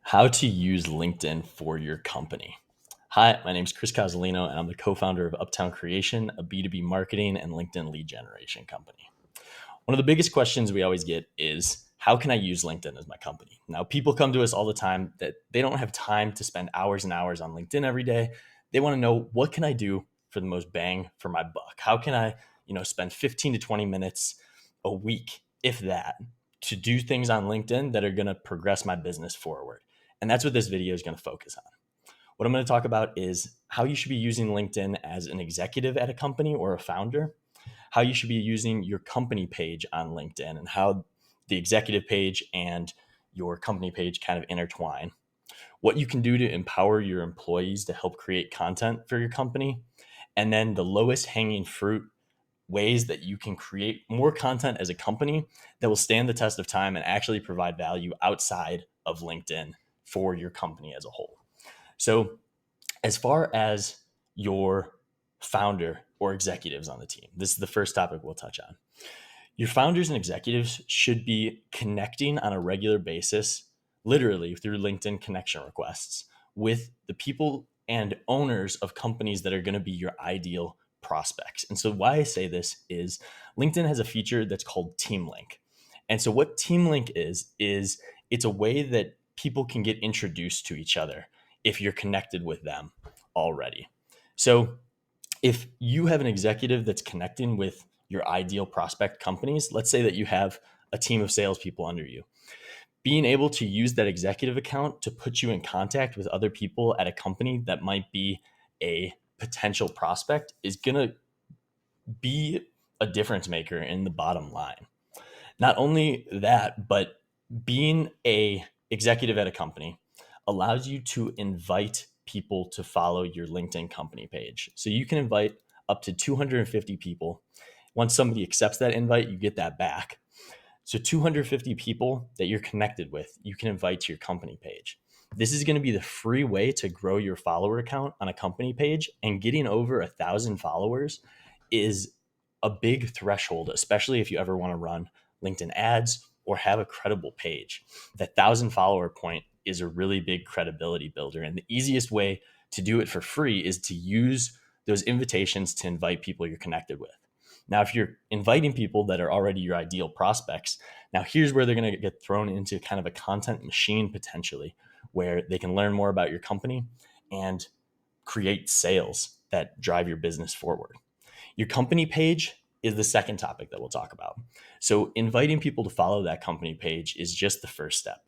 How to use LinkedIn for your company. Hi, my name is Chris Cozzolino, and I'm the co-founder of Uptown Creation, a B2B marketing and LinkedIn lead generation company. One of the biggest questions we always get is, how can I use LinkedIn as my company? Now, people come to us all the time that they don't have time to spend hours and hours on LinkedIn every day. They want to know, what can I do for the most bang for my buck? How can I, spend 15 to 20 minutes a week, if that, to do things on LinkedIn that are going to progress my business forward? And that's what this video is going to focus on. What I'm going to talk about is how you should be using LinkedIn as an executive at a company or a founder, how you should be using your company page on LinkedIn, and how the executive page and your company page kind of intertwine, what you can do to empower your employees to help create content for your company, and then the lowest hanging fruit ways that you can create more content as a company that will stand the test of time and actually provide value outside of LinkedIn for your company as a whole. So, as far as your founder or executives on the team, this is the first topic we'll touch on. Your founders and executives should be connecting on a regular basis, literally through LinkedIn connection requests, with the people and owners of companies that are going to be your ideal prospects. And so, why I say this is LinkedIn has a feature that's called Team Link. And so, what Team Link is it's a way that people can get introduced to each other if you're connected with them already. So, if you have an executive that's connecting with your ideal prospect companies, let's say that you have a team of salespeople under you, being able to use that executive account to put you in contact with other people at a company that might be a potential prospect is going to be a difference maker in the bottom line. Not only that, but being a executive at a company allows you to invite people to follow your LinkedIn company page. So you can invite up to 250 people. Once somebody accepts that invite, you get that back. So 250 people that you're connected with, you can invite to your company page. This is going to be the free way to grow your follower count on a company page, and getting over 1,000 followers is a big threshold, especially if you ever want to run LinkedIn ads or have a credible page. That 1,000 follower point is a really big credibility builder. And the easiest way to do it for free is to use those invitations to invite people you're connected with. Now, if you're inviting people that are already your ideal prospects, now here's where they're going to get thrown into kind of a content machine potentially, where they can learn more about your company and create sales that drive your business forward. Your company page is the second topic that we'll talk about. So inviting people to follow that company page is just the first step.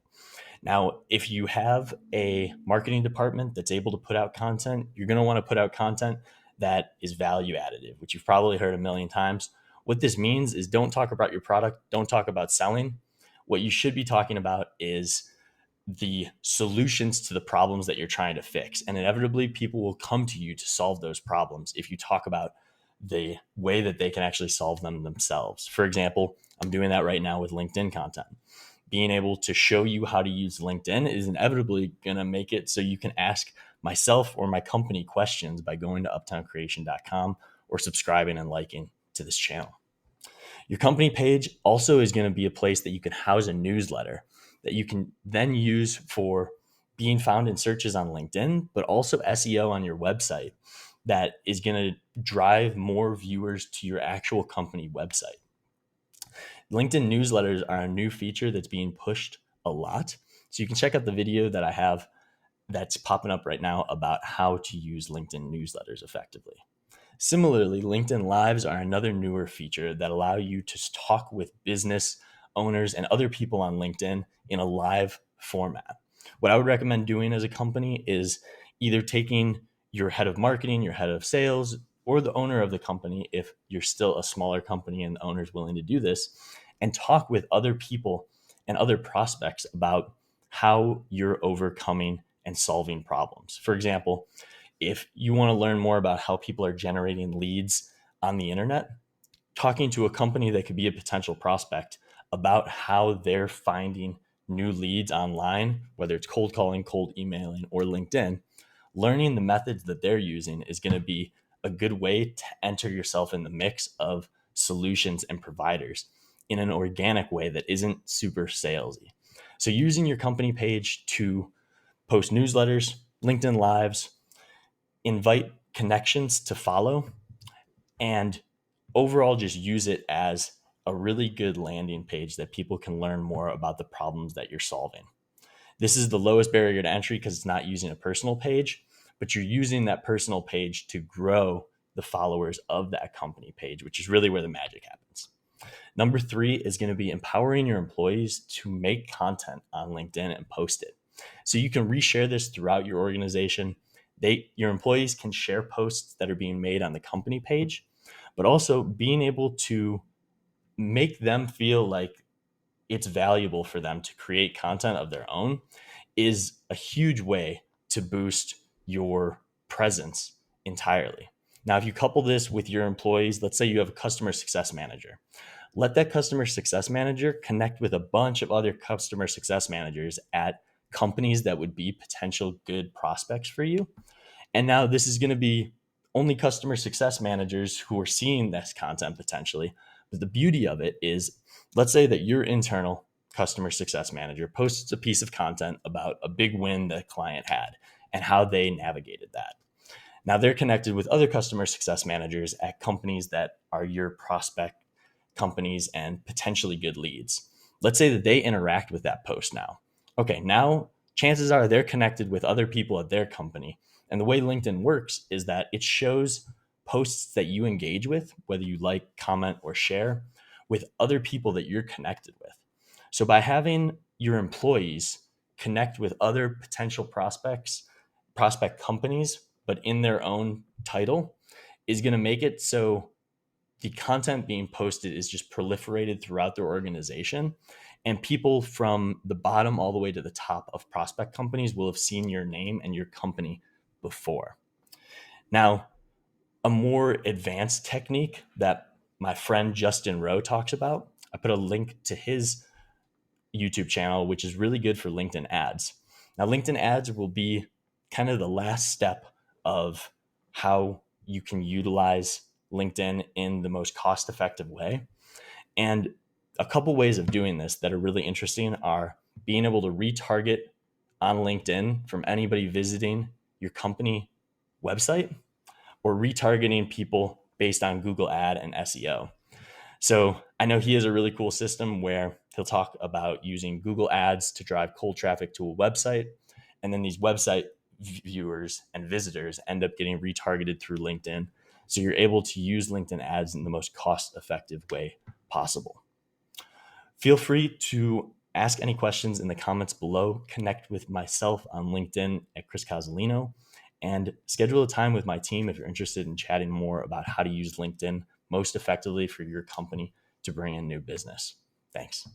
Now, if you have a marketing department that's able to put out content, you're going to want to put out content that is value additive, which you've probably heard a million times. What this means is, don't talk about your product, don't talk about selling. What you should be talking about is the solutions to the problems that you're trying to fix. And inevitably, people will come to you to solve those problems if you talk about the way that they can actually solve them themselves. For example, I'm doing that right now with LinkedIn content. Being able to show you how to use LinkedIn is inevitably going to make it so you can ask myself or my company questions by going to uptowncreation.com or subscribing and liking to this channel. Your company page also is going to be a place that you can house a newsletter that you can then use for being found in searches on LinkedIn, but also SEO on your website that is going to drive more viewers to your actual company website. LinkedIn newsletters are a new feature that's being pushed a lot. So you can check out the video that I have that's popping up right now about how to use LinkedIn newsletters effectively. Similarly, LinkedIn Lives are another newer feature that allow you to talk with business owners and other people on LinkedIn in a live format. What I would recommend doing as a company is either taking your head of marketing, your head of sales, or the owner of the company, if you're still a smaller company and the owner is willing to do this, and talk with other people and other prospects about how you're overcoming and solving problems. For example, if you want to learn more about how people are generating leads on the internet, talking to a company that could be a potential prospect about how they're finding new leads online, whether it's cold calling, cold emailing, or LinkedIn, learning the methods that they're using is going to be a good way to enter yourself in the mix of solutions and providers in an organic way that isn't super salesy. So using your company page to post newsletters, LinkedIn Lives, invite connections to follow, and overall just use it as a really good landing page that people can learn more about the problems that you're solving. This is the lowest barrier to entry because it's not using a personal page, but you're using that personal page to grow the followers of that company page, which is really where the magic happens. Number 3 is going to be empowering your employees to make content on LinkedIn and post it. So you can reshare this throughout your organization. Your employees can share posts that are being made on the company page, but also being able to make them feel like it's valuable for them to create content of their own is a huge way to boost your presence entirely. Now, if you couple this with your employees, let's say you have a customer success manager, let that customer success manager connect with a bunch of other customer success managers at companies that would be potential good prospects for you. And now this is going to be only customer success managers who are seeing this content potentially. But the beauty of it is, let's say that your internal customer success manager posts a piece of content about a big win that a client had and how they navigated that. Now they're connected with other customer success managers at companies that are your prospect companies and potentially good leads. Let's say that they interact with that post now. Okay, now chances are they're connected with other people at their company. And the way LinkedIn works is that it shows posts that you engage with, whether you like, comment, or share, with other people that you're connected with. So by having your employees connect with other potential prospect companies, but in their own title, is going to make it so the content being posted is just proliferated throughout their organization. And people from the bottom all the way to the top of prospect companies will have seen your name and your company before. Now, a more advanced technique that my friend Justin Rowe talks about, I put a link to his YouTube channel, which is really good for LinkedIn ads. Now, LinkedIn ads will be kind of the last step of how you can utilize LinkedIn in the most cost-effective way. And a couple ways of doing this that are really interesting are being able to retarget on LinkedIn from anybody visiting your company website, or retargeting people based on Google ad and SEO. So I know he has a really cool system where he'll talk about using Google ads to drive cold traffic to a website. And then these website viewers and visitors end up getting retargeted through LinkedIn. So you're able to use LinkedIn ads in the most cost-effective way possible. Feel free to ask any questions in the comments below. Connect with myself on LinkedIn at Chris Casalino, and schedule a time with my team if you're interested in chatting more about how to use LinkedIn most effectively for your company to bring in new business. Thanks.